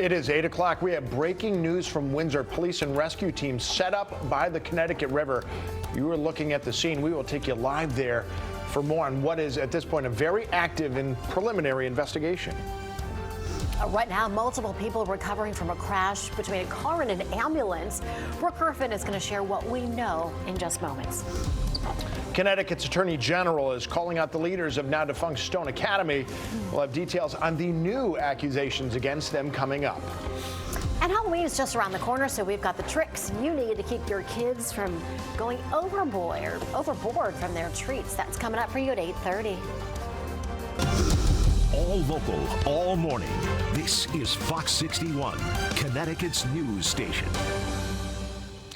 It is 8 o'clock. We have breaking news from Windsor. Police and rescue teams set up by the Connecticut River. You are looking at the scene. We will take you live there for more on what is, at this point, a very active and preliminary investigation. Right now, multiple people recovering from a crash between a car and an ambulance. Brooke Griffin is going to share what we know in just moments. Connecticut's Attorney General is calling out the leaders of now defunct Stone Academy. We'll have details on the new accusations against them coming up. And Halloween is just around the corner, so we've got the tricks you need to keep your kids from going overboard from their treats. That's coming up for you at 8:30. All local, all morning. This is Fox 61, Connecticut's news station.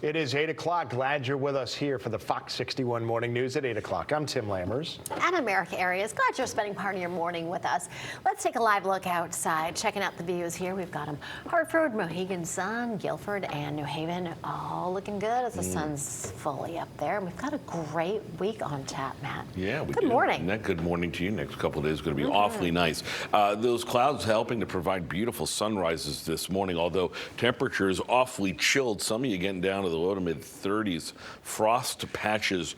It is 8 o'clock. Glad you're with us here for the Fox 61 Morning News at 8 o'clock. I'm Tim Lammers. And America Areas, glad you're spending part of your morning with us. Let's take a live look outside, checking out the views here. We've got them. Hartford, Mohegan Sun, Guilford, and New Haven, all looking good as the sun's fully up there. And we've got a great week on tap, Matt. Yeah, we do. Good morning. Good morning to you. Next couple of days is going to be awfully nice. Those clouds helping to provide beautiful sunrises this morning, although temperatures awfully chilled. Some of you getting down to the low to mid 30s. Frost patches.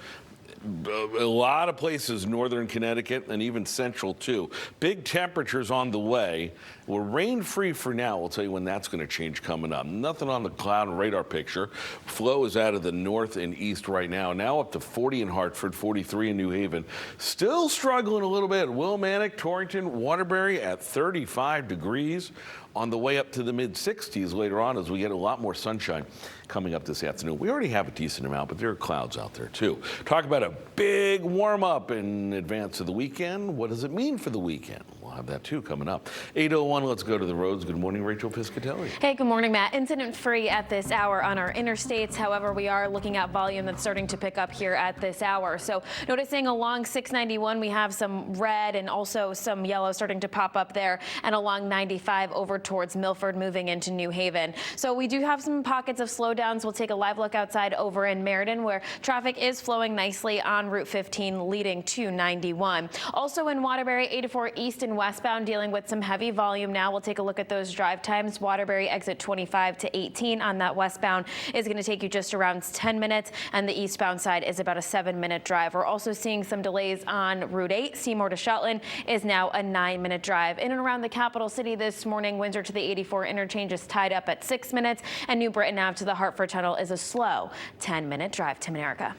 A lot of places, northern Connecticut and even central too. Big temperatures on the way. We're rain free for now. We'll tell you when that's going to change coming up. Nothing on the cloud and radar picture. Flow is out of the north and east right now. Now up to 40 in Hartford, 43 in New Haven. Still struggling a little bit. Willimantic, Torrington, Waterbury at 35 degrees. On the way up to the mid 60s later on as we get a lot more sunshine coming up this afternoon. We already have a decent amount, but there are clouds out there too. Talk about a big warm up in advance of the weekend. What does it mean for the weekend? We'll have that too coming up. 8:01, let's go to the roads. Good morning, Rachel Piscatelli. Hey, good morning, Matt. Incident free at this hour on our interstates. However, we are looking at volume that's starting to pick up here at this hour. So noticing along 691, we have some red and also some yellow starting to pop up there, and along 95 over towards Milford moving into New Haven. So we do have some pockets of slowdowns. We'll take a live look outside over in Meriden where traffic is flowing nicely on Route 15 leading to 91. Also in Waterbury, 84 east and westbound dealing with some heavy volume now. We'll take a look at those drive times. Waterbury exit 25 to 18 on that westbound is going to take you just around 10 minutes, and the eastbound side is about a 7-minute drive. We're also seeing some delays on Route 8. Seymour to Shetland is now a 9-minute drive. In and around the capital city this morning, Windsor to the 84 interchange is tied up at 6 minutes, and New Britain Ave to the Hartford Tunnel is a slow 10-minute drive. Tim and Erica.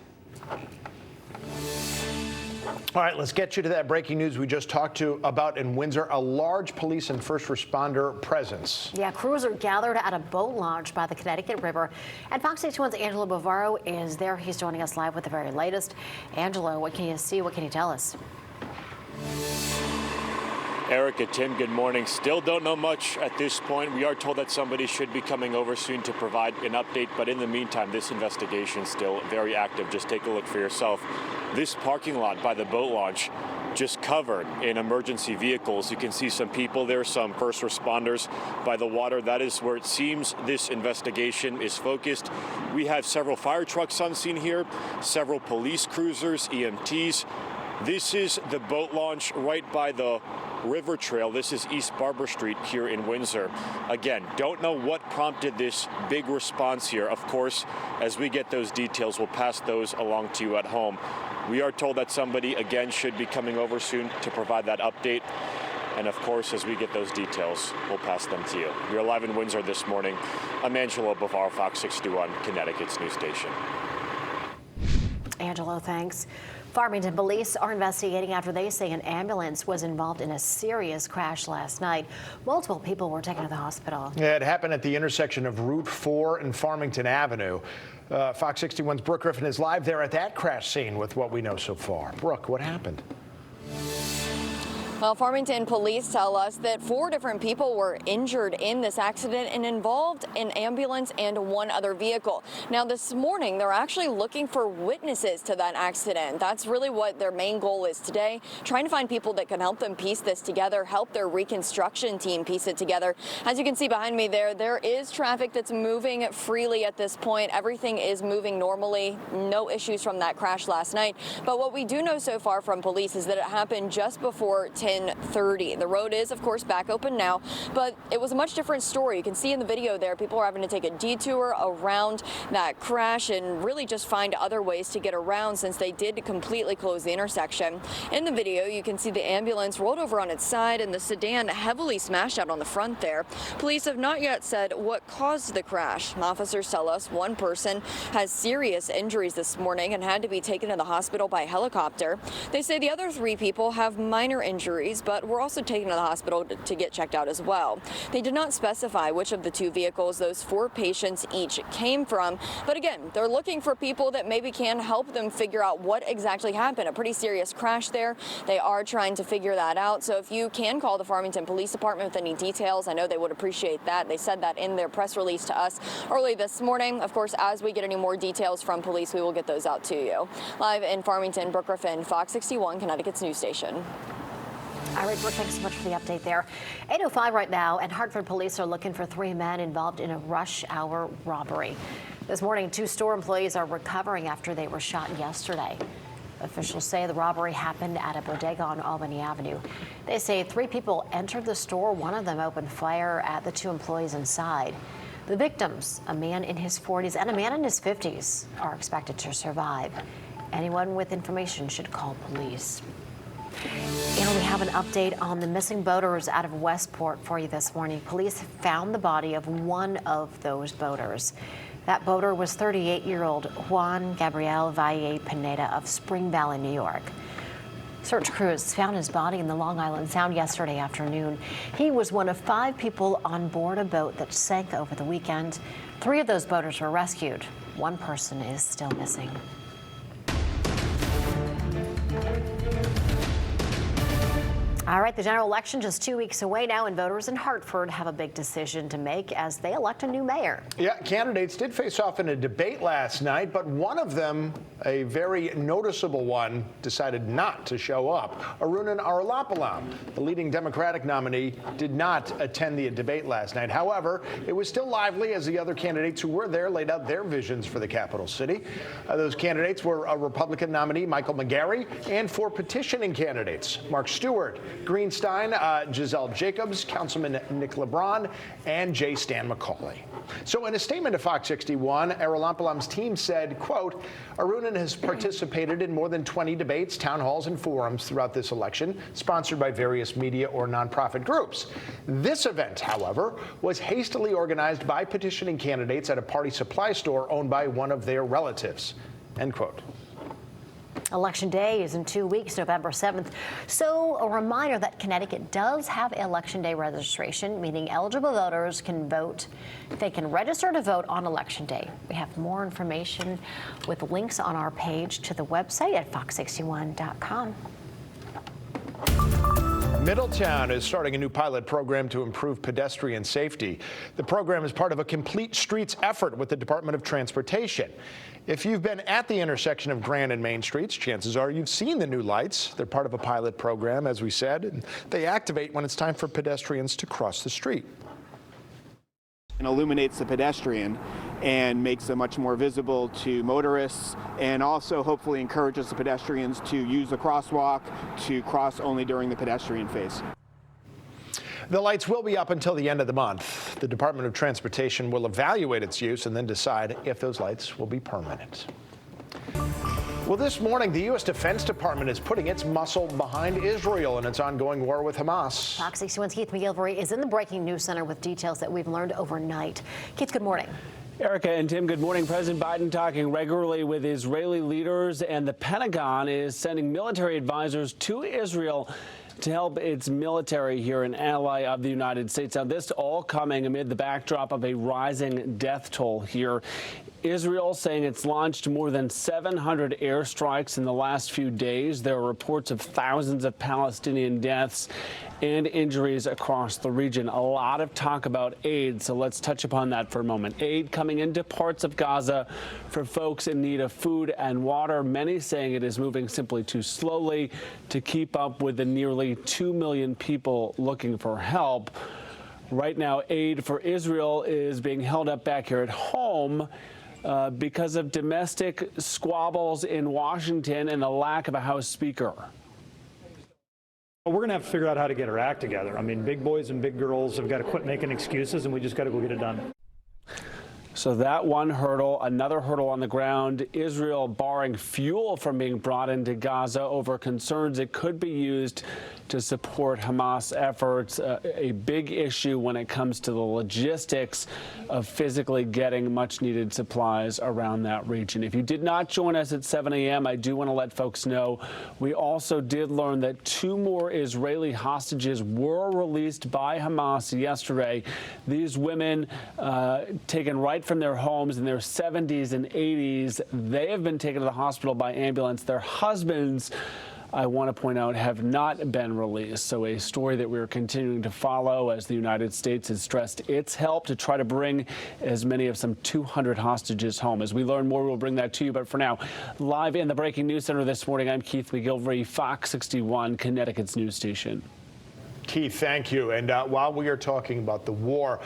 All right, let's get you to that breaking news we just talked about in Windsor. A large police and first responder presence. Yeah, crews are gathered at a boat launch by the Connecticut River. And Fox 61's Angelo Bavaro is there. He's joining us live with the very latest. Angelo, what can you see? What can you tell us? Erica, Tim, good morning. Still don't know much at this point. We are told that somebody should be coming over soon to provide an update, but in the meantime, this investigation is still very active. Just take a look for yourself. This parking lot by the boat launch just covered in emergency vehicles. You can see some people there, some first responders by the water. That is where it seems this investigation is focused. We have several fire trucks on scene here, several police cruisers, EMTs. This is the boat launch right by the River Trail. This is East Barber Street here in Windsor. Again, don't know what prompted this big response here. Of course, as we get those details, we'll pass those along to you at home. We are told that somebody, again, should be coming over soon to provide that update. And of course, as we get those details, we'll pass them to you. We are live in Windsor this morning. I'm Angelo Bavaro, Fox 61, Connecticut's news station. Angelo, thanks. Farmington police are investigating after they say an ambulance was involved in a serious crash last night. Multiple people were taken to the hospital. Yeah, it happened at the intersection of Route 4 and Farmington Avenue. Fox 61's Brooke Griffin is live there at that crash scene with what we know so far. Brooke, what happened? Well, Farmington police tell us that 4 different people were injured in this accident and involved an ambulance and one other vehicle. Now, this morning, they're actually looking for witnesses to that accident. That's really what their main goal is today, trying to find people that can help them piece this together, help their reconstruction team piece it together. As you can see behind me there is traffic that's moving freely at this point. Everything is moving normally. No issues from that crash last night. But what we do know so far from police is that it happened just before 10 10:30. The road is, of course, back open now, but it was a much different story. You can see in the video there, people are having to take a detour around that crash and really just find other ways to get around since they did completely close the intersection. In the video, you can see the ambulance rolled over on its side and the sedan heavily smashed out on the front there. Police have not yet said what caused the crash. Officers tell us one person has serious injuries this morning and had to be taken to the hospital by helicopter. They say the other 3 people have minor injuries, but were also taken to the hospital to get checked out as well. They did not specify which of the 2 vehicles those 4 patients each came from, but again, they're looking for people that maybe can help them figure out what exactly happened. A pretty serious crash there. They are trying to figure that out. So if you can call the Farmington Police Department with any details, I know they would appreciate that. They said that in their press release to us early this morning. Of course, as we get any more details from police, we will get those out to you. Live in Farmington, Brooke Griffin, Fox 61, Connecticut's news station. All right, Brooke, thanks so much for the update there. 8:05 right now, and Hartford police are looking for 3 men involved in a rush hour robbery. This morning, 2 store employees are recovering after they were shot yesterday. Officials say the robbery happened at a bodega on Albany Avenue. They say 3 people entered the store. One of them opened fire at the 2 employees inside. The victims, a man in his 40s and a man in his 50s, are expected to survive. Anyone with information should call police. And we have an update on the missing boaters out of Westport for you this morning. Police found the body of one of those boaters. That boater was 38-year-old Juan Gabriel Valle Pineda of Spring Valley, New York. Search crews found his body in the Long Island Sound yesterday afternoon. He was one of 5 people on board a boat that sank over the weekend. 3 of those boaters were rescued. 1 person is still missing. All right, the general election just 2 weeks away now, and voters in Hartford have a big decision to make as they elect a new mayor. Yeah, candidates did face off in a debate last night, but one of them, a very noticeable one, decided not to show up. Arunan Arulapalam, the leading Democratic nominee, did not attend the debate last night. However, it was still lively as the other candidates who were there laid out their visions for the capital city. Those candidates were a Republican nominee, Michael McGarry, and 4 petitioning candidates, Mark Stewart, Greenstein, Giselle Jacobs, Councilman Nick LeBron, and J. Stan McCauley. So in a statement to Fox 61, Arulapalam's team said, quote, Arunan has participated in more than 20 debates, town halls, and forums throughout this election, sponsored by various media or nonprofit groups. This event, however, was hastily organized by petitioning candidates at a party supply store owned by one of their relatives, end quote. Election day is in 2 weeks, November 7th. So a reminder that Connecticut does have Election Day registration, meaning eligible voters can vote. They can register to vote on Election Day. We have more information with links on our page to the website at fox61.com. Middletown is starting a new pilot program to improve pedestrian safety. The program is part of a Complete Streets effort with the Department of Transportation. If you've been at the intersection of Grand and Main Streets, chances are you've seen the new lights. They're part of a pilot program, as we said, and they activate when it's time for pedestrians to cross the street. And illuminates the pedestrian and makes them much more visible to motorists, and also hopefully encourages the pedestrians to use the crosswalk to cross only during the pedestrian phase. The lights will be up until the end of the month. The Department of Transportation will evaluate its use and then decide if those lights will be permanent. Well, this morning, the U.S. Defense Department is putting its muscle behind Israel in its ongoing war with Hamas. Fox 61's Keith McGilvery is in the Breaking News Center with details that we've learned overnight. Keith, good morning. Erica and Tim, good morning. President Biden talking regularly with Israeli leaders, and the Pentagon is sending military advisors to Israel to help its military here, an ally of the United States. Now, this all coming amid the backdrop of a rising death toll here. Israel saying it's launched more than 700 airstrikes in the last few days. There are reports of thousands of Palestinian deaths and injuries across the region. A lot of talk about aid, so let's touch upon that for a moment. Aid coming into parts of Gaza for folks in need of food and water. Many saying it is moving simply too slowly to keep up with the nearly 2 million people looking for help. Right now, aid for Israel is being held up back here at home because of domestic squabbles in Washington and the lack of a House Speaker. We're going to have to figure out how to get our act together. I mean, big boys and big girls have got to quit making excuses, and we just got to go get it done. So that one hurdle, another hurdle on the ground, Israel barring fuel from being brought into Gaza over concerns it could be used to support Hamas efforts, a big issue when it comes to the logistics of physically getting much needed supplies around that region. If you did not join us at 7 a.m., I do want to let folks know we also did learn that 2 more Israeli hostages were released by Hamas yesterday. These women taken right from their homes in their 70s and 80s. They have been taken to the hospital by ambulance. Their husbands, I want to point out, have not been released. So a story that we're continuing to follow as the United States has stressed its help to try to bring as many of some 200 hostages home. As we learn more, we'll bring that to you. But for now, live in the Breaking News Center this morning, I'm Keith McGilvery, Fox 61, Connecticut's news station. Keith, thank you. And while we are talking about the war,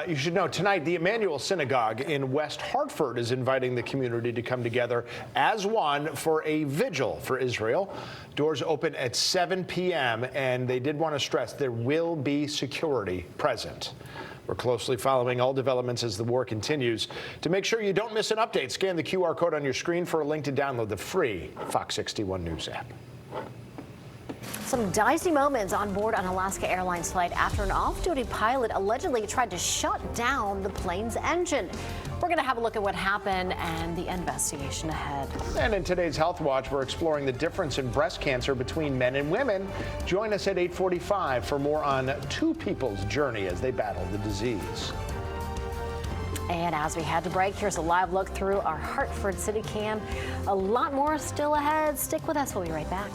you should know tonight the Emmanuel Synagogue in West Hartford is inviting the community to come together as one for a vigil for Israel. Doors open at 7 p.m. and they did want to stress there will be security present. We're closely following all developments as the war continues. To make sure you don't miss an update, scan the QR code on your screen for a link to download the free Fox 61 News app. Some dicey moments on board an Alaska Airlines flight after an off-duty pilot allegedly tried to shut down the plane's engine. We're going to have a look at what happened and the investigation ahead. And in today's Health Watch, we're exploring the difference in breast cancer between men and women. Join us at 8:45 for more on 2 people's journey as they battle the disease. And as we head to break, here's a live look through our Hartford City Cam. A lot more still ahead. Stick with us. We'll be right back.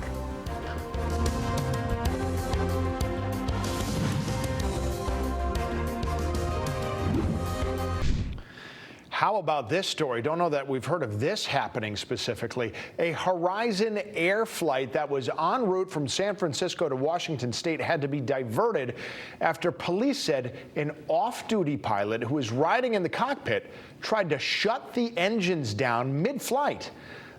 How about this story? Don't know that we've heard of this happening specifically. A Horizon Air flight that was en route from San Francisco to Washington State had to be diverted after police said an off-duty pilot who was riding in the cockpit tried to shut the engines down mid-flight.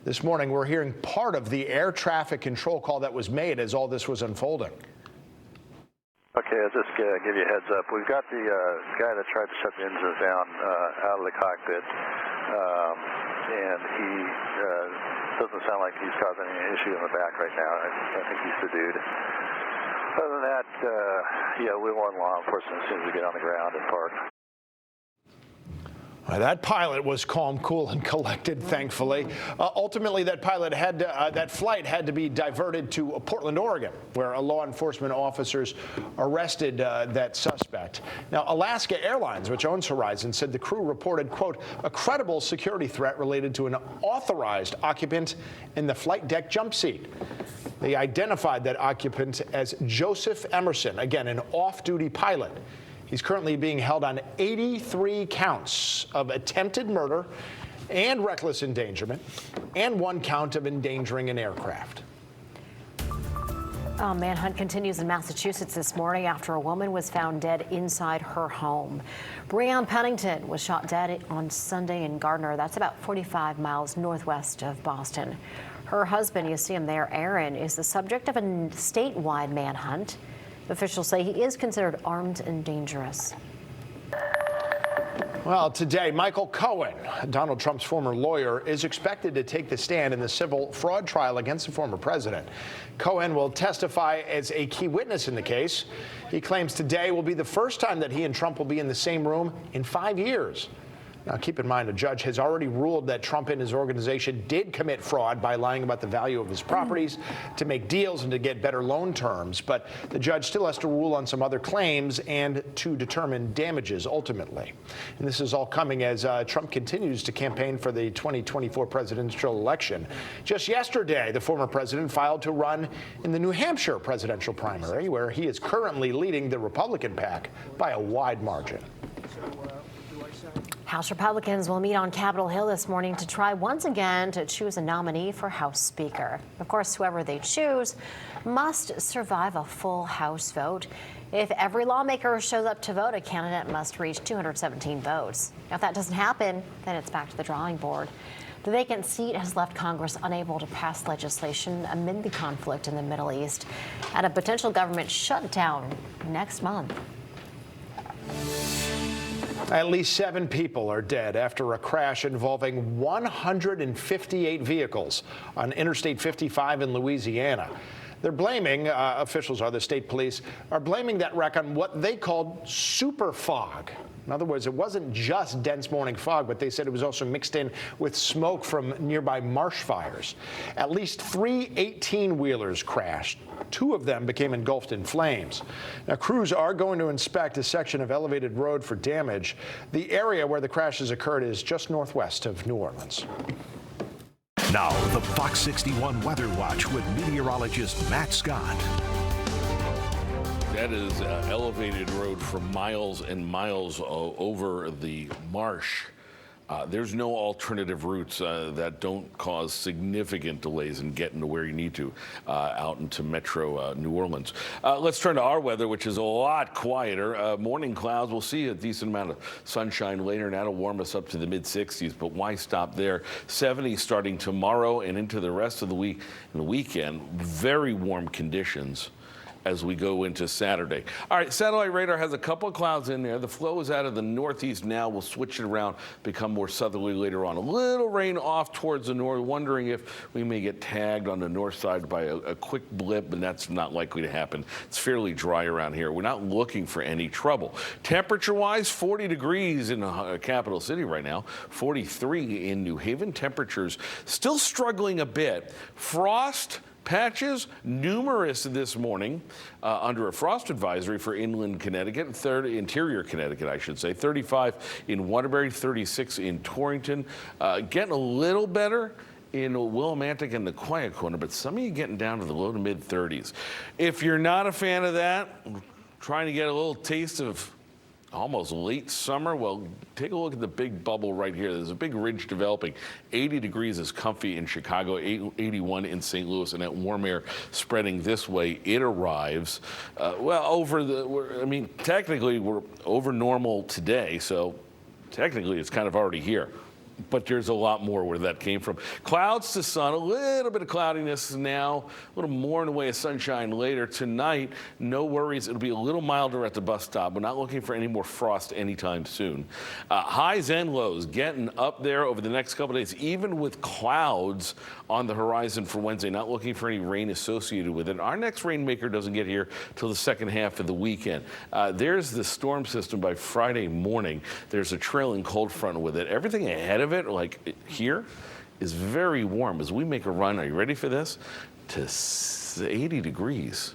This morning, we're hearing part of the air traffic control call that was made as all this was unfolding. Okay, I'll just give you a heads up. We've got the guy that tried to shut the engines down out of the cockpit, and he doesn't sound like he's causing any issue in the back right now. I think he's subdued. Other than that, yeah, we want law enforcement as soon as we get on the ground and park. That pilot was calm, cool, and collected, thankfully. Ultimately, that flight had to be diverted to Portland, Oregon, where law enforcement officers arrested that suspect. Now, Alaska Airlines, which owns Horizon, said the crew reported, quote, a credible security threat related to an authorized occupant in the flight deck jump seat. They identified that occupant as Joseph Emerson, again, an off-duty pilot. He's currently being held on 83 counts of attempted murder and reckless endangerment, and 1 count of endangering an aircraft. Manhunt continues in Massachusetts this morning after a woman was found dead inside her home. Breon Pennington was shot dead on Sunday in Gardner. That's about 45 miles northwest of Boston. Her husband, you see him there, Aaron, is the subject of a statewide manhunt. Officials say he is considered armed and dangerous. Well, today, Michael Cohen, Donald Trump's former lawyer, is expected to take the stand in the civil fraud trial against the former president. Cohen will testify as a key witness in the case. He claims today will be the first time that he and Trump will be in the same room in 5 years. Now, keep in mind, a judge has already ruled that Trump and his organization did commit fraud by lying about the value of his properties to make deals and to get better loan terms. But the judge still has to rule on some other claims and to determine damages ultimately. And this is all coming as Trump continues to campaign for the 2024 presidential election. Just yesterday, the former president filed to run in the New Hampshire presidential primary, where he is currently leading the Republican pack by a wide margin. House Republicans will meet on Capitol Hill this morning to try once again to choose a nominee for House Speaker. Of course, whoever they choose must survive a full House vote. If every lawmaker shows up to vote, a candidate must reach 217 votes. Now, if that doesn't happen, then it's back to the drawing board. The vacant seat has left Congress unable to pass legislation amid the conflict in the Middle East and a potential government shutdown next month. At least 7 people are dead after a crash involving 158 vehicles on Interstate 55 in Louisiana. They're blaming, officials are, the state police, are blaming that wreck on what they called super fog. In other words, it wasn't just dense morning fog, but they said it was also mixed in with smoke from nearby marsh fires. At least 3 18-wheelers crashed. 2 of them became engulfed in flames. Now, crews are going to inspect a section of elevated road for damage. The area where the crashes occurred is just northwest of New Orleans. Now, the Fox 61 Weather Watch with meteorologist Matt Scott. That is elevated road for miles and miles over the marsh. There's no alternative routes that don't cause significant delays in getting to where you need to out into metro New Orleans. Let's turn to our weather, which is a lot quieter. Morning clouds. We'll see a decent amount of sunshine later, and that'll warm us up to the mid-60s. But why stop there? 70 starting tomorrow and into the rest of the week and the weekend. Very warm conditions as we go into Saturday. All right, satellite radar has a couple of clouds in there. The flow is out of the northeast now. We'll switch it around, become more southerly later on. A little rain off towards the north, wondering if we may get tagged on the north side by a quick blip, and that's not likely to happen. It's fairly dry around here. We're not looking for any trouble. Temperature-wise, 40 degrees in the capital city right now, 43 in New Haven. Temperatures still struggling a bit. Frost patches, numerous this morning under a frost advisory for inland Connecticut, interior Connecticut, I should say. 35 in Waterbury, 36 in Torrington. Getting a little better in Willimantic and the Quiet Corner, but some of you getting down to the low to mid 30s. If you're not a fan of that, trying to get a little taste of almost late summer, well, take a look at the big bubble right here. There's a big ridge developing. 80 degrees is comfy in Chicago, 81 in St. Louis, and that warm air spreading this way. It arrives, technically we're over normal today, so technically it's kind of already here. But there's a lot more where that came from. Clouds to sun, a little bit of cloudiness now, a little more in the way of sunshine later. Tonight, no worries. It'll be a little milder at the bus stop. We're not looking for any more frost anytime soon. Highs and lows getting up there over the next couple of days, even with clouds on the horizon for Wednesday. Not looking for any rain associated with it. Our next rainmaker doesn't get here till the second half of the weekend. There's the storm system by Friday morning. There's a trailing cold front with it. Everything ahead of it, like here, is very warm. As we make a run, are you ready for this? To 80 degrees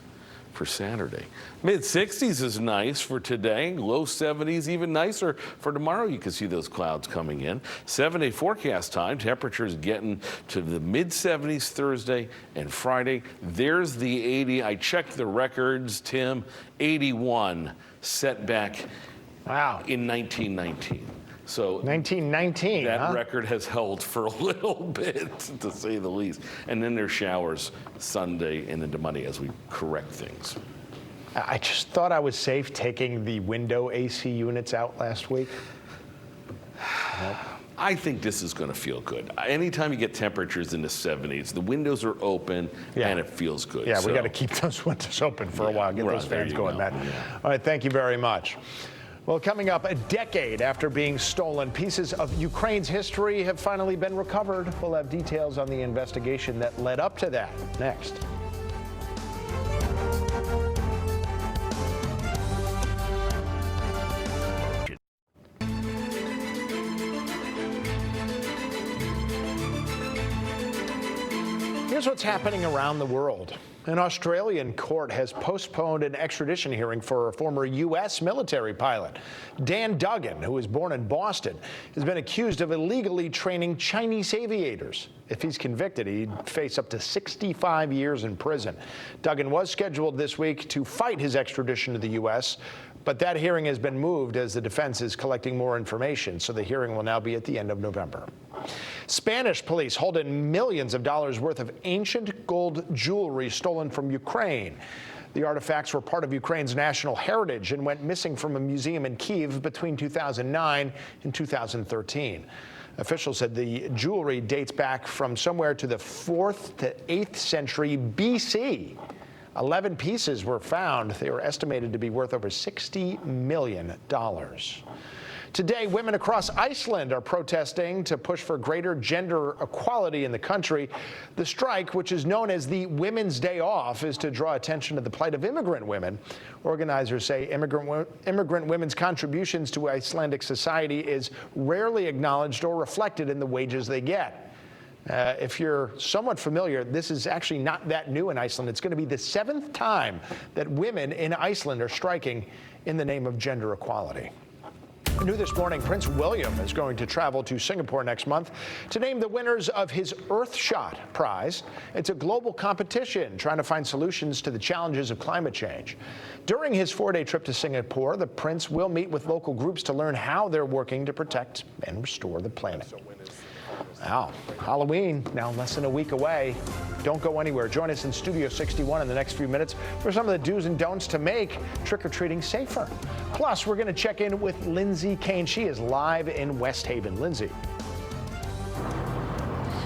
for Saturday. Mid-60s is nice for today. Low 70s, even nicer for tomorrow. You can see those clouds coming in. 7-day forecast time. Temperatures getting to the mid-70s Thursday and Friday. There's the 80. I checked the records, Tim. 81 set back in 1919. So 1919, that record has held for a little bit, to say the least. And then there's showers Sunday and into Monday as we correct things. I just thought I was safe taking the window AC units out last week. Nope. I think this is going to feel good. Anytime you get temperatures in the 70s, the windows are open and it feels good. Yeah, we got to keep those windows open for a while. Get those fans going, Matt. All right, thank you very much. Well, coming up, a decade after being stolen, pieces of Ukraine's history have finally been recovered. We'll have details on the investigation that led up to that next. Here's what's happening around the world. An Australian court has postponed an extradition hearing for a former U.S. military pilot. Dan Duggan, who was born in Boston, has been accused of illegally training Chinese aviators. If he's convicted, he'd face up to 65 years in prison. Duggan was scheduled this week to fight his extradition to the U.S., but that hearing has been moved as the defense is collecting more information, so the hearing will now be at the end of November. Spanish police hauled in millions of dollars worth of ancient gold jewelry stolen from Ukraine. The artifacts were part of Ukraine's national heritage and went missing from a museum in Kyiv between 2009 and 2013. Officials said the jewelry dates back from somewhere to the 4th to 8th century BC. 11 pieces were found. They were estimated to be worth over $60 million. Today, women across Iceland are protesting to push for greater gender equality in the country. The strike, which is known as the Women's Day Off, is to draw attention to the plight of immigrant women. Organizers say immigrant women's contributions to Icelandic society is rarely acknowledged or reflected in the wages they get. If you're somewhat familiar, this is actually not that new in Iceland. It's going to be the 7th time that women in Iceland are striking in the name of gender equality. New this morning, Prince William is going to travel to Singapore next month to name the winners of his Earthshot Prize. It's a global competition trying to find solutions to the challenges of climate change. During his 4-day trip to Singapore, the prince will meet with local groups to learn how they're working to protect and restore the planet. Wow, Halloween now less than a week away. Don't go anywhere. Join us in Studio 61 in the next few minutes for some of the do's and don'ts to make trick-or-treating safer. Plus, we're going to check in with Lindsay Kane. She is live in West Haven. Lindsay.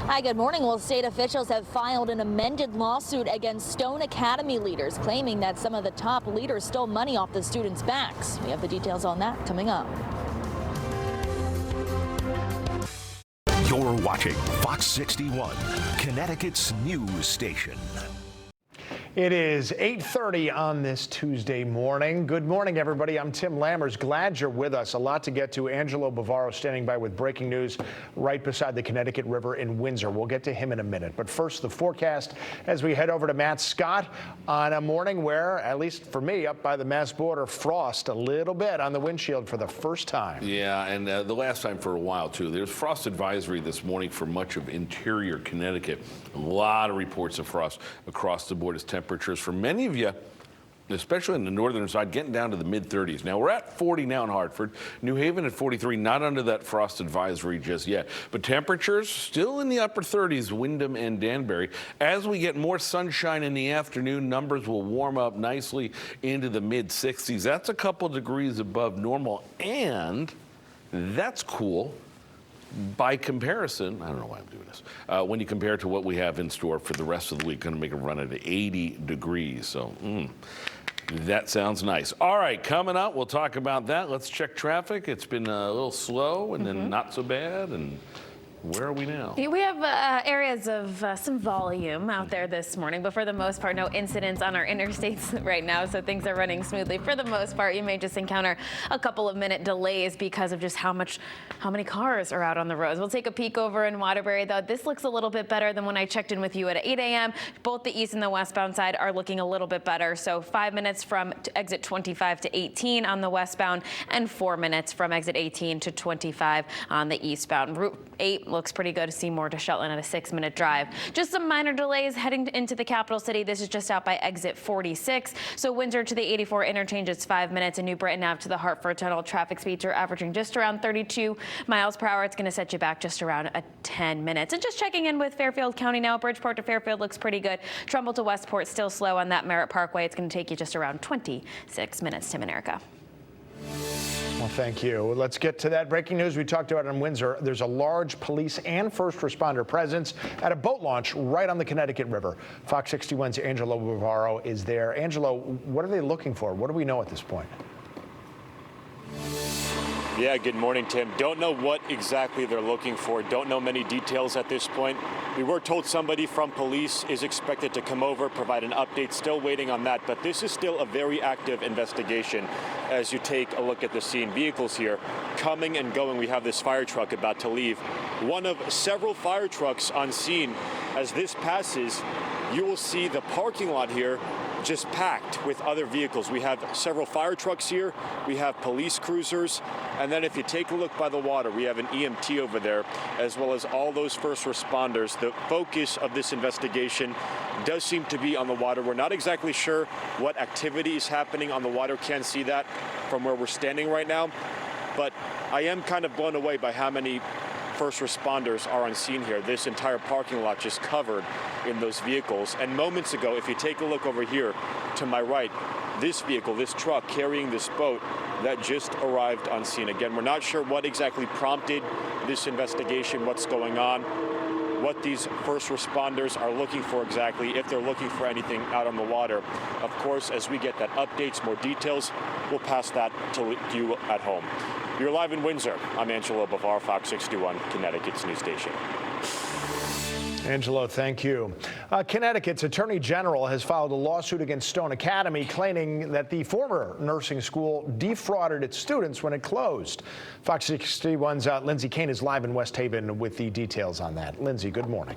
Hi, good morning. Well, state officials have filed an amended lawsuit against Stone Academy leaders, claiming that some of the top leaders stole money off the students' backs. We have the details on that coming up. You're watching Fox 61, Connecticut's news station. It is 8:30 on this Tuesday morning. Good morning, everybody. I'm Tim Lammers. Glad you're with us. A lot to get to. Angelo Bavaro standing by with breaking news right beside the Connecticut River in Windsor. We'll get to him in a minute. But first, the forecast as we head over to Matt Scott on a morning where, at least for me, up by the Mass border, frost a little bit on the windshield for the first time. Yeah, and the last time for a while, too. There's frost advisory this morning for much of interior Connecticut. A lot of reports of frost across the board as temperatures for many of you, especially in the northern side, getting down to the mid-30s. Now, we're at 40 now in Hartford. New Haven at 43, not under that frost advisory just yet. But temperatures still in the upper 30s, Windham and Danbury. As we get more sunshine in the afternoon, numbers will warm up nicely into the mid-60s. That's a couple degrees above normal, and that's cool. By comparison, I don't know why I'm doing this, when you compare it to what we have in store for the rest of the week, going to make a run at 80 degrees. So that sounds nice. All right, coming up, we'll talk about that. Let's check traffic. It's been a little slow and then not so bad. And where are we now? We have areas of some volume out there this morning, but for the most part, no incidents on our interstates right now, so things are running smoothly. For the most part, you may just encounter a couple of minute delays because of just how many cars are out on the roads. We'll take a peek over in Waterbury, though. This looks a little bit better than when I checked in with you at 8 a.m. Both the east and the westbound side are looking a little bit better. So 5 minutes from exit 25 to 18 on the westbound and 4 minutes from exit 18 to 25 on the eastbound. Route 8 looks pretty good. Seymour to Shetland at a 6-minute drive. Just some minor delays heading into the capital city. This is just out by exit 46. So Windsor to the 84 interchange, it's 5 minutes. And New Britain Ave to the Hartford Tunnel, traffic speeds are averaging just around 32 miles per hour. It's going to set you back just around 10 minutes. And just checking in with Fairfield County now. Bridgeport to Fairfield looks pretty good. Trumbull to Westport still slow on that Merritt Parkway. It's going to take you just around 26 minutes. Tim and Erica. Well, thank you. Let's get to that breaking news we talked about in Windsor. There's a large police and first responder presence at a boat launch right on the Connecticut River. Fox 61's Angelo Bavaro is there. Angelo, what are they looking for? What do we know at this point? Yeah, good morning, Tim. Don't know what exactly they're looking for. Don't know many details at this point. We were told somebody from police is expected to come over, provide an update. Still waiting on that, but this is still a very active investigation as you take a look at the scene. Vehicles here coming and going. We have this fire truck about to leave. One of several fire trucks on scene. As this passes, you will see the parking lot here just packed with other vehicles. We have several fire trucks here. We have police cruisers. And then if you take a look by the water, we have an EMT over there, as well as all those first responders. The focus of this investigation does seem to be on the water. We're not exactly sure what activity is happening on the water. Can't see that from where we're standing right now. But I am kind of blown away by how many first responders are on scene here. This entire parking lot just covered in those vehicles. And moments ago, if you take a look over here to my right, this vehicle, this truck carrying this boat that just arrived on scene. Again, we're not sure what exactly prompted this investigation, what's going on, what these first responders are looking for exactly, if they're looking for anything out on the water. Of course, as we get that updates, more details, we'll pass that to you at home. You're live in Windsor. I'm Angelo, Bavaro, FOX61, Connecticut's news station. Angelo, thank you. Connecticut's Attorney General has filed a lawsuit against Stone Academy, claiming that the former nursing school defrauded its students when it closed. Fox 61's Lindsay Kane is live in West Haven with the details on that. Lindsay, good morning.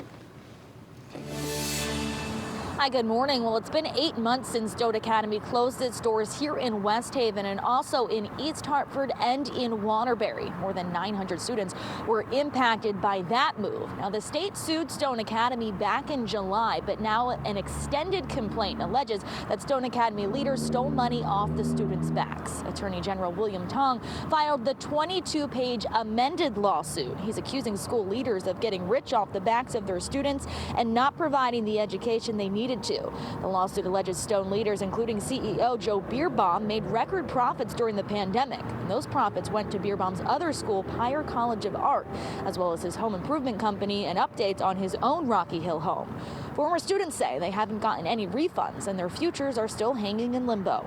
Hi, good morning. Well, it's been 8 months since Stone Academy closed its doors here in West Haven and also in East Hartford and in Waterbury. More than 900 students were impacted by that move. Now, the state sued Stone Academy back in July, but now an extended complaint alleges that Stone Academy leaders stole money off the students' backs. Attorney General William Tung filed the 22-page amended lawsuit. He's accusing school leaders of getting rich off the backs of their students and not providing the education they needed to. The lawsuit alleges Stone leaders, including CEO Joe Beerbaum, made record profits during the pandemic. And those profits went to Beerbaum's other school, Pyer College of Art, as well as his home improvement company and updates on his own Rocky Hill home. Former students say they haven't gotten any refunds and their futures are still hanging in limbo.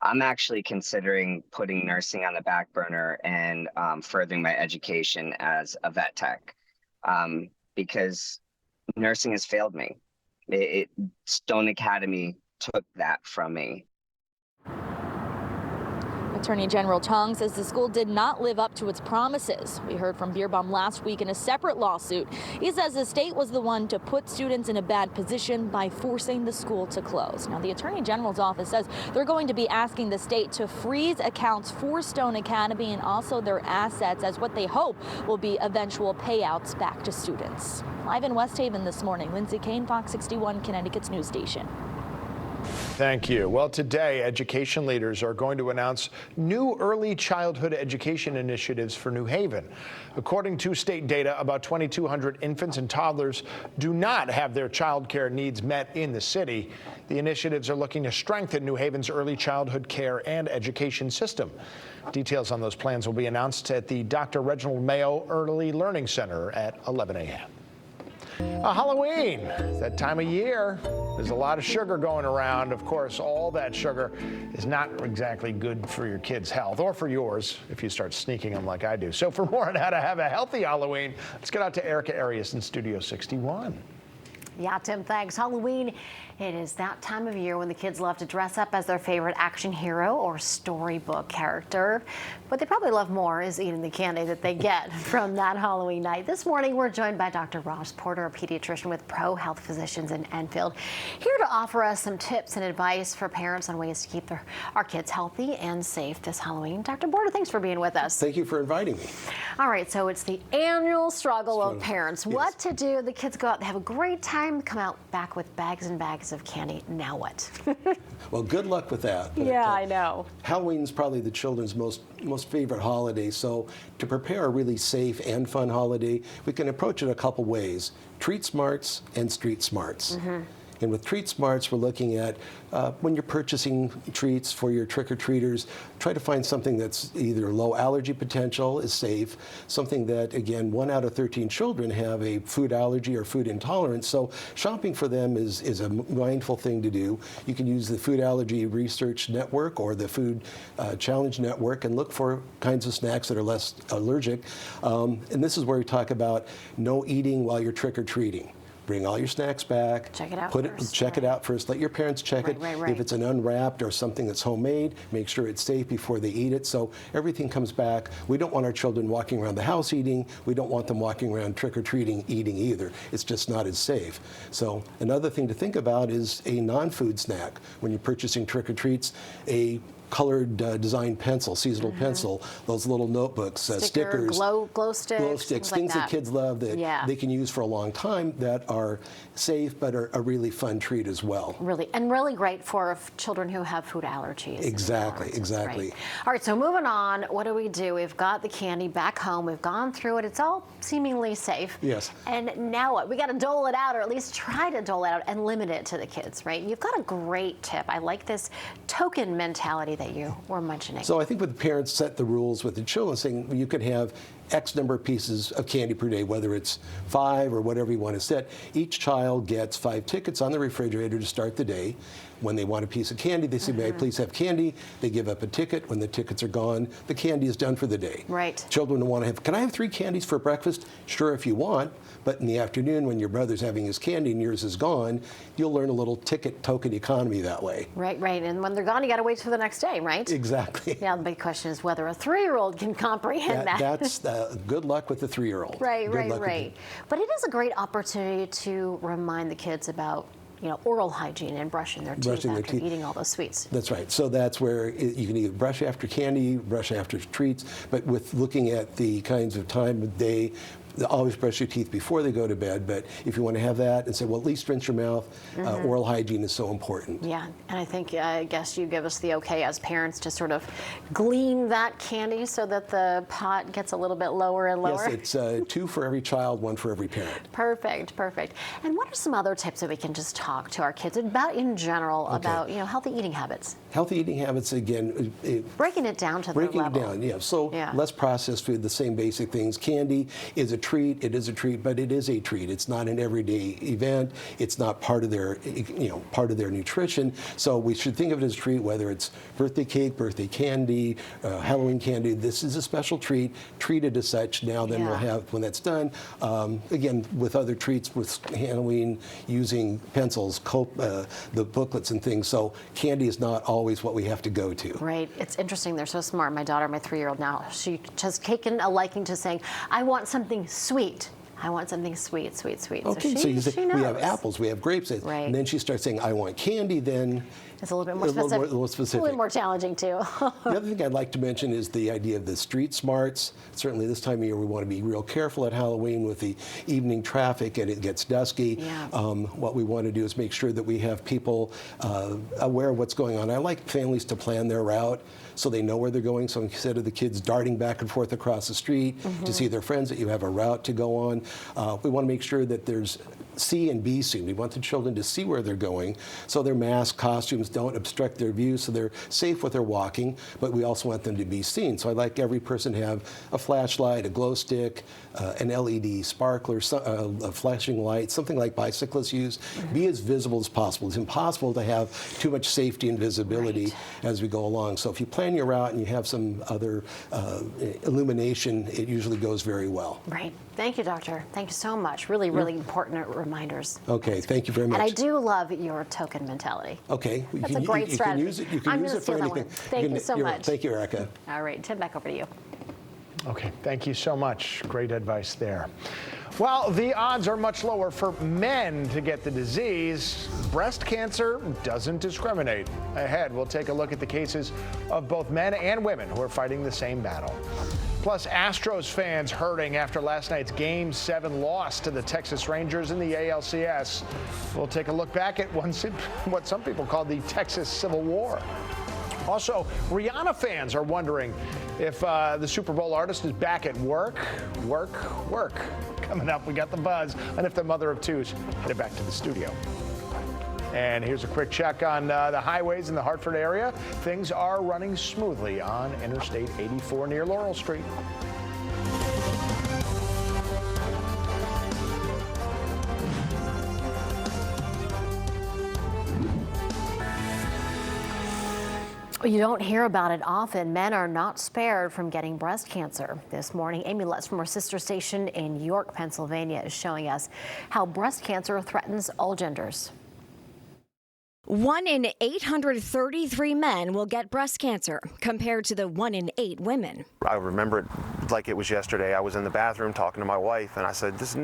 I'm actually considering putting nursing on the back burner and furthering my education as a vet tech because nursing has failed me. Stone Academy took that from me. Attorney General Tung says the school did not live up to its promises. We heard from Beerbaum last week in a separate lawsuit. He says the state was the one to put students in a bad position by forcing the school to close. Now, the Attorney General's office says they're going to be asking the state to freeze accounts for Stone Academy and also their assets as what they hope will be eventual payouts back to students. Live in West Haven this morning, Lindsay Kane, Fox 61, Connecticut's news station. Thank you. Well, today, education leaders are going to announce new early childhood education initiatives for New Haven. According to state data, about 2,200 infants and toddlers do not have their child care needs met in the city. The initiatives are looking to strengthen New Haven's early childhood care and education system. Details on those plans will be announced at the Dr. Reginald Mayo Early Learning Center at 11 a.m. Halloween, it's that time of year. There's a lot of sugar going around. Of course, all that sugar is not exactly good for your kids' health or for yours if you start sneaking them like I do. So for more on how to have a healthy Halloween, let's get out to Erica Arias in Studio 61. Yeah, Tim, thanks. Halloween, it is that time of year when the kids love to dress up as their favorite action hero or storybook character. What they probably love more is eating the candy that they get from that Halloween night. This morning, we're joined by Dr. Ross Porter, a pediatrician with Pro Health Physicians in Enfield, here to offer us some tips and advice for parents on ways to keep our kids healthy and safe this Halloween. Dr. Porter, thanks for being with us. Thank you for inviting me. All right, so it's the annual struggle of parents. Yes. What to do? The kids go out, they have a great time, come out back with bags and bags of candy. Now what? Well, good luck with that. But, yeah, I know. Halloween's probably the children's most favorite holiday. So to prepare a really safe and fun holiday, we can approach it a couple ways: treat smarts and street smarts. Mm-hmm. And with treat smarts, we're looking at when you're purchasing treats for your trick-or-treaters, try to find something that's either low allergy potential, is safe, something that, again, 1 out of 13 children have a food allergy or food intolerance. So shopping for them is a mindful thing to do. You can use the Food Allergy Research Network or the Food Challenge Network and look for kinds of snacks that are less allergic. And this is where we talk about no eating while you're trick-or-treating. Bring all your snacks back. Check it out first. Check it out first. Let your parents check it. Right. If it's an unwrapped or something that's homemade, make sure it's safe before they eat it. So everything comes back. We don't want our children walking around the house eating. We don't want them walking around trick-or-treating eating either. It's just not as safe. So another thing to think about is a non-food snack. When you're purchasing trick-or-treats, a colored design pencil, seasonal pencil, those little notebooks, stickers, glow sticks, things like that kids love that they can use for a long time that are safe but are a really fun treat as well. Really great for children who have food allergies. Exactly. Right. All right, so moving on, what do we do? We've got the candy back home. We've gone through it. It's all seemingly safe. Yes. And now what? We got to dole it out, or at least try to dole it out and limit it to the kids, right? You've got a great tip. I like this token mentality that you were mentioning. So I think with the parents set the rules with the children, saying you could have X number of pieces of candy per day, whether it's 5 or whatever you want to set. Each child gets 5 tickets on the refrigerator to start the day. When they want a piece of candy, they say, may I please have candy? They give up a ticket. When the tickets are gone, the candy is done for the day. Right. Children want to have, can I have 3 candies for breakfast? Sure, if you want. But in the afternoon, when your brother's having his candy and yours is gone, you'll learn a little ticket token economy that way. Right, right. And when they're gone, you got to wait for the next day, right? Exactly. Yeah, the big question is whether a 3-year-old can comprehend that. That's good luck with the 3-year-old. Right, Good right, luck with right. But it is a great opportunity to remind the kids about, you know, oral hygiene and brushing their teeth after eating all those sweets. That's right. So that's where you can either brush after candy, brush after treats, but with looking at the kinds of time of day, always brush your teeth before they go to bed. But if you want to have that and say, well, at least rinse your mouth, oral hygiene is so important. Yeah, and I guess you give us the okay as parents to sort of glean that candy so that the pot gets a little bit lower and lower. Yes, it's 2 for every child, 1 for every parent. Perfect, perfect. And what are some other tips that we can just talk to our kids about in general about, you know, healthy eating habits? Healthy eating habits, again, breaking it down to their level. Breaking it down, yeah. So less processed food, the same basic things. Candy is a treat. It is a treat, but it is a treat. It's not an everyday event. It's not part of their, part of their nutrition. So we should think of it as a treat, whether it's birthday cake, birthday candy, Halloween candy. This is a special treat, treated as such. Now then we'll have, when that's done, again, with other treats, with Halloween, using pencils, the booklets and things. So candy is not always what we have to go to. Right. It's interesting. They're so smart. My daughter, my 3-year-old now, she has taken a liking to saying, I want something sweet. I want something sweet, sweet, sweet. Okay, so you say, we have apples, we have grapes, and then she starts saying, I want candy, then it's a little bit more specific. A little more challenging, too. The other thing I'd like to mention is the idea of the street smarts. Certainly this time of year, we want to be real careful at Halloween with the evening traffic, and it gets dusky. Yeah. What we want to do is make sure that we have people aware of what's going on. I like families to plan their route so they know where they're going. So instead of the kids darting back and forth across the street to see their friends, that you have a route to go on. We want to make sure that there's see and be seen. We want the children to see where they're going, so their masks, costumes don't obstruct their view, so they're safe with their walking, but we also want them to be seen. So I'd like every person to have a flashlight, a glow stick, an LED sparkler, a flashing light, something like bicyclists use. Be as visible as possible. It's impossible to have too much safety and visibility as we go along. So if you plan your route and you have some other illumination, it usually goes very well. Right. Thank you, Doctor. Thank you so much. Really, really important reminders. Okay, thank you very much. And I do love your token mentality. Okay. That's a great strategy. You can use it for anything. Thank you so much. Thank you, Erica. All right, Tim, back over to you. Okay, thank you so much. Great advice there. Well, the odds are much lower for men to get the disease. Breast cancer doesn't discriminate. Ahead, we'll take a look at the cases of both men and women who are fighting the same battle. Plus, Astros fans hurting after last night's Game 7 loss to the Texas Rangers in the ALCS. We'll take a look back at what some people call the Texas Civil War. Also, Rihanna fans are wondering if the Super Bowl artist is back at work. Coming up, we got the buzz on if the mother of two's headed back to the studio. And here's a quick check on the highways in the Hartford area. Things are running smoothly on Interstate 84 near Laurel Street. You don't hear about it often. Men are not spared from getting breast cancer. This morning, Amy Letts from our sister station in York, Pennsylvania is showing us how breast cancer threatens all genders. 1 in 833 men will get breast cancer, compared to the 1 in 8 women. I remember it like it was yesterday. I was in the bathroom talking to my wife, and I said, this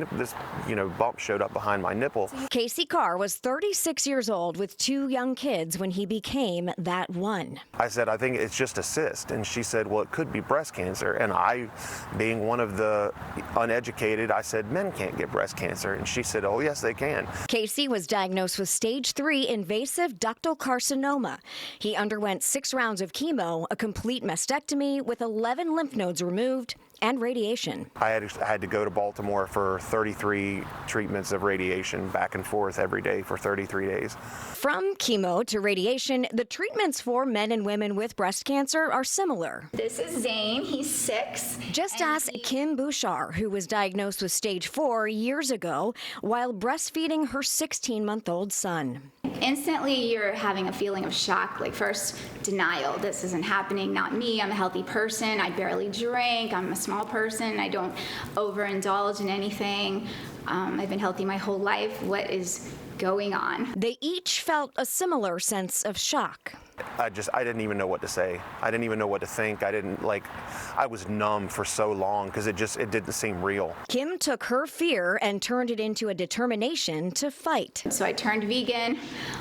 bump showed up behind my nipple. Casey Carr was 36 years old with 2 young kids when he became that one. I said, I think it's just a cyst. And she said, well, it could be breast cancer. And I, being one of the uneducated, I said, men can't get breast cancer. And she said, oh, yes, they can. Casey was diagnosed with stage 3 invasive ductal carcinoma. He underwent 6 rounds of chemo, a complete mastectomy with 11 lymph nodes removed, and radiation. I had to go to Baltimore for 33 treatments of radiation back and forth every day for 33 days. From chemo to radiation, the treatments for men and women with breast cancer are similar. This is Zane. He's 6. Just ask Kim Bouchard, who was diagnosed with stage 4 years ago while breastfeeding her 16-month-old son. Instantly, you're having a feeling of shock. Like, first, denial. This isn't happening. Not me. I'm a healthy person. I barely drink. I'm a small person. I don't overindulge in anything. I've been healthy my whole life. What is going on? They each felt a similar sense of shock. I didn't even know what to say. I didn't even know what to think. I was numb for so long because it didn't seem real. Kim took her fear and turned it into a determination to fight. So I turned vegan.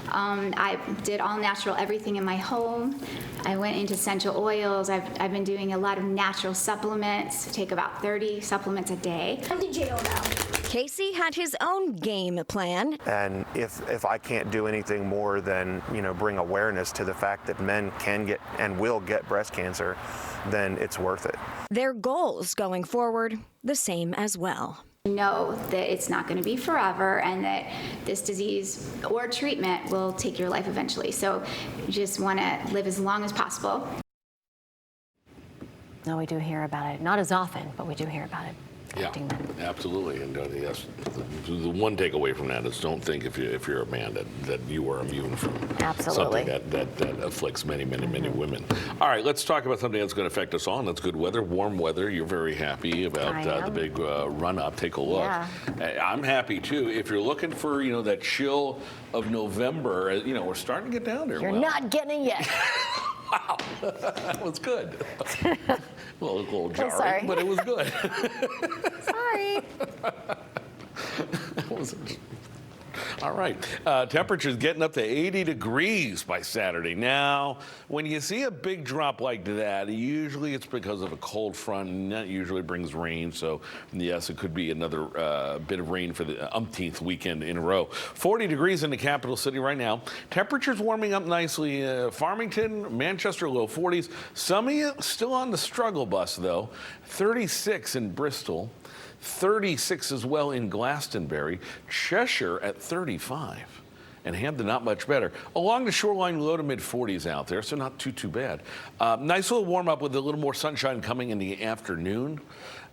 I did all natural everything in my home. I went into essential oils. I've been doing a lot of natural supplements. I take about 30 supplements a day. I'm the jail now. Casey had his own game plan. And if I can't do anything more than, bring awareness to the fact that men can get and will get breast cancer, then it's worth it. Their goals going forward, the same as well. Know that it's not going to be forever and that this disease or treatment will take your life eventually. So you just want to live as long as possible. No, we do hear about it. Not as often, but we do hear about it. Yeah, absolutely. And yes, the one takeaway from that is don't think if you're a man that you are immune from something that afflicts many women. All right, let's talk about something that's going to affect us all. And that's good weather, warm weather. You're very happy about the big run up. Take a look. Yeah. I'm happy too. If you're looking for that chill of November, we're starting to get down there. You're not getting it yet. Wow, that was good. Well, it was a little jarring, but it was good. Sorry. All right. Temperatures getting up to 80 degrees by Saturday. Now, when you see a big drop like that, usually it's because of a cold front, and that usually brings rain. So, yes, it could be another bit of rain for the umpteenth weekend in a row. 40 degrees in the capital city right now. Temperatures warming up nicely. Farmington, Manchester, low 40s. Some of you still on the struggle bus, though. 36 in Bristol. 36 as well in Glastonbury, Cheshire at 35, and Hampton not much better. Along the shoreline, low to mid 40s out there, so not too bad. Nice little warm up with a little more sunshine coming in the afternoon,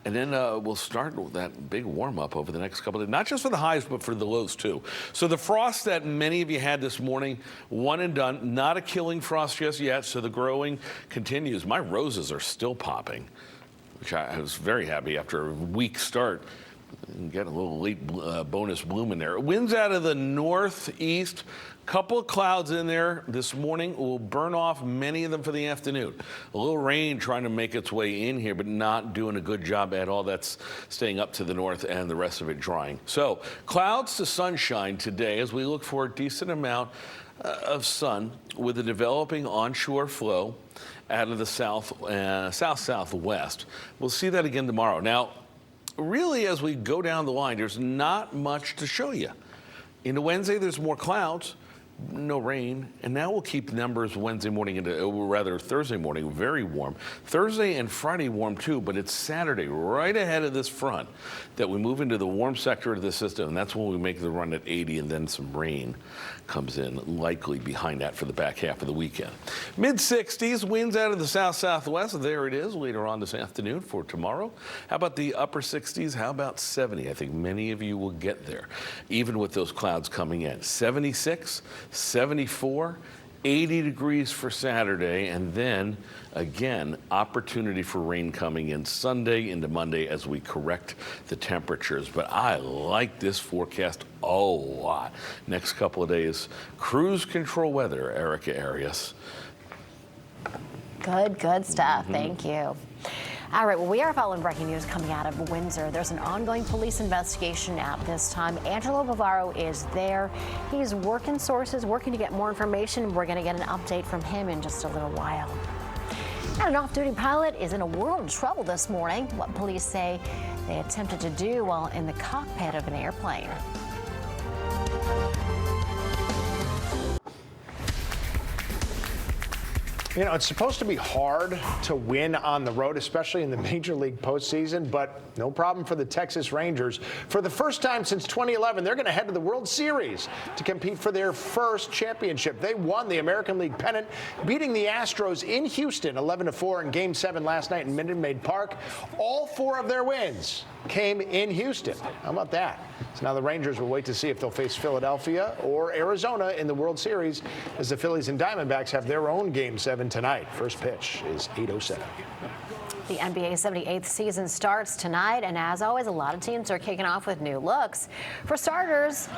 and then we'll start with that big warm up over the next couple of days, not just for the highs, but for the lows too. So the frost that many of you had this morning, one and done, not a killing frost just yet, so the growing continues. My roses are still popping, which I was very happy after a weak start. Get a little late bonus bloom in there. Winds out of the northeast. Couple of clouds in there this morning. Will burn off many of them for the afternoon. A little rain trying to make its way in here, but not doing a good job at all. That's staying up to the north and the rest of it drying. So clouds to sunshine today as we look for a decent amount of sun with a developing onshore flow out of the south-southwest. We'll see that again tomorrow. Now, really, as we go down the line, there's not much to show you. Into Wednesday, there's more clouds, no rain, and now we'll keep numbers Wednesday morning into, rather Thursday morning, very warm. Thursday and Friday warm too, but it's Saturday right ahead of this front that we move into the warm sector of the system, and that's when we make the run at 80, and then some rain comes in, likely behind that for the back half of the weekend. Mid-60s, winds out of the south-southwest. There it is later on this afternoon for tomorrow. How about the upper 60s? How about 70? I think many of you will get there, even with those clouds coming in. 76, 74, 80 degrees for Saturday, and then again, opportunity for rain coming in Sunday into Monday as we correct the temperatures. But I like this forecast a lot. Next couple of days, cruise control weather, Erica Arias. Good stuff. Thank you. All right, well, we are following breaking news coming out of Windsor. There's an ongoing police investigation at this time. Angelo Bavaro is there. He's working sources, working to get more information. We're going to get an update from him in just a little while. And an off-duty pilot is in a world of trouble this morning. What police say they attempted to do while in the cockpit of an airplane. You know, it's supposed to be hard to win on the road, especially in the Major League postseason, but no problem for the Texas Rangers. For the first time since 2011, they're going to head to the World Series to compete for their first championship. They won the American League pennant, beating the Astros in Houston 11-4 in Game 7 last night in Minute Maid Park. All 4 of their wins came in Houston. How about that? So now the Rangers will wait to see if they'll face Philadelphia or Arizona in the World Series, as the Phillies and Diamondbacks have their own Game 7 tonight. First pitch is 8:07. The NBA 78th season starts tonight, and as always, a lot of teams are kicking off with new looks. For starters,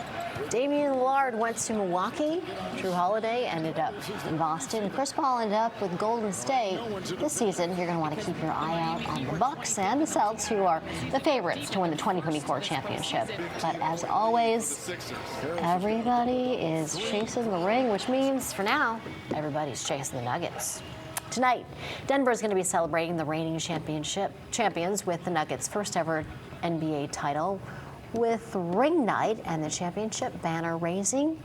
Damian Lillard went to Milwaukee. Drew Holiday ended up in Boston. Chris Paul ended up with Golden State. This season, you're going to want to keep your eye out on the Bucks and the Celtics, who are the favorites to win the 2024 championship. But as always, everybody is chasing the ring, which means, for now, everybody's chasing the Nuggets. Tonight, Denver is going to be celebrating the reigning champions with the Nuggets' first ever NBA title with ring night and the championship banner raising.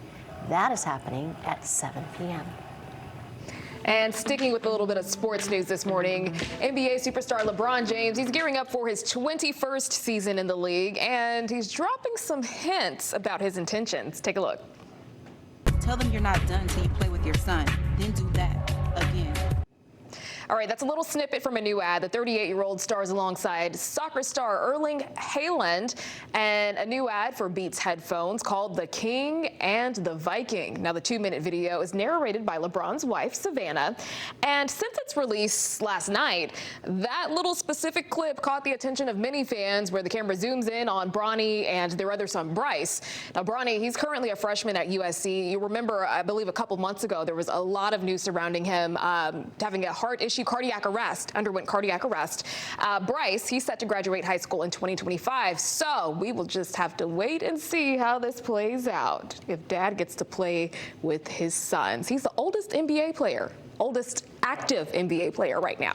That is happening at 7 p.m. And sticking with a little bit of sports news this morning, NBA superstar LeBron James, he's gearing up for his 21st season in the league, and he's dropping some hints about his intentions. Take a look. Tell them you're not done until you play with your son. Then do that again. All right, that's a little snippet from a new ad. The 38-year-old stars alongside soccer star Erling Haaland, and a new ad for Beats headphones called The King and the Viking. Now, the 2-minute video is narrated by LeBron's wife, Savannah, and since its release last night, that little specific clip caught the attention of many fans, where the camera zooms in on Bronny and their other son, Bryce. Now, Bronny, he's currently a freshman at USC. You remember, I believe a couple months ago, there was a lot of news surrounding him having a heart issue, underwent cardiac arrest. Bryce, he's set to graduate high school in 2025, so we will just have to wait and see how this plays out, if Dad gets to play with his sons. He's the oldest NBA player, oldest active NBA player right now.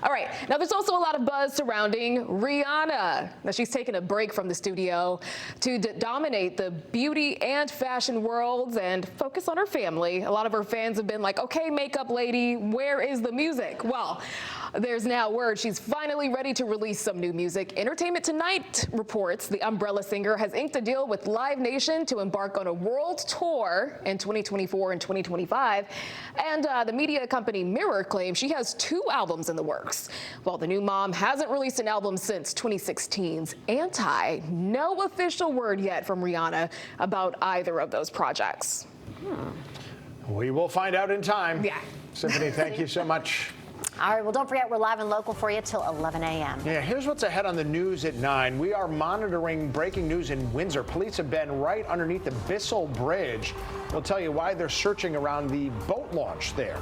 All right, now there's also a lot of buzz surrounding Rihanna. Now, she's taken a break from the studio to dominate the beauty and fashion worlds and focus on her family. A lot of her fans have been like, okay, makeup lady, where is the music? Well, there's now word she's finally ready to release some new music. Entertainment Tonight reports the Umbrella singer has inked a deal with Live Nation to embark on a world tour in 2024 and 2025. And the media company Mirror claims she has 2 albums in the works. While the new mom hasn't released an album since 2016's Anti, no official word yet from Rihanna about either of those projects. We will find out in time. Yeah. Symphony, thank you so much. All right, well, don't forget, we're live and local for you till 11 a.m. Yeah, here's what's ahead on the news at 9. We are monitoring breaking news in Windsor. Police have been right underneath the Bissell Bridge. We'll tell you why they're searching around the boat launch there.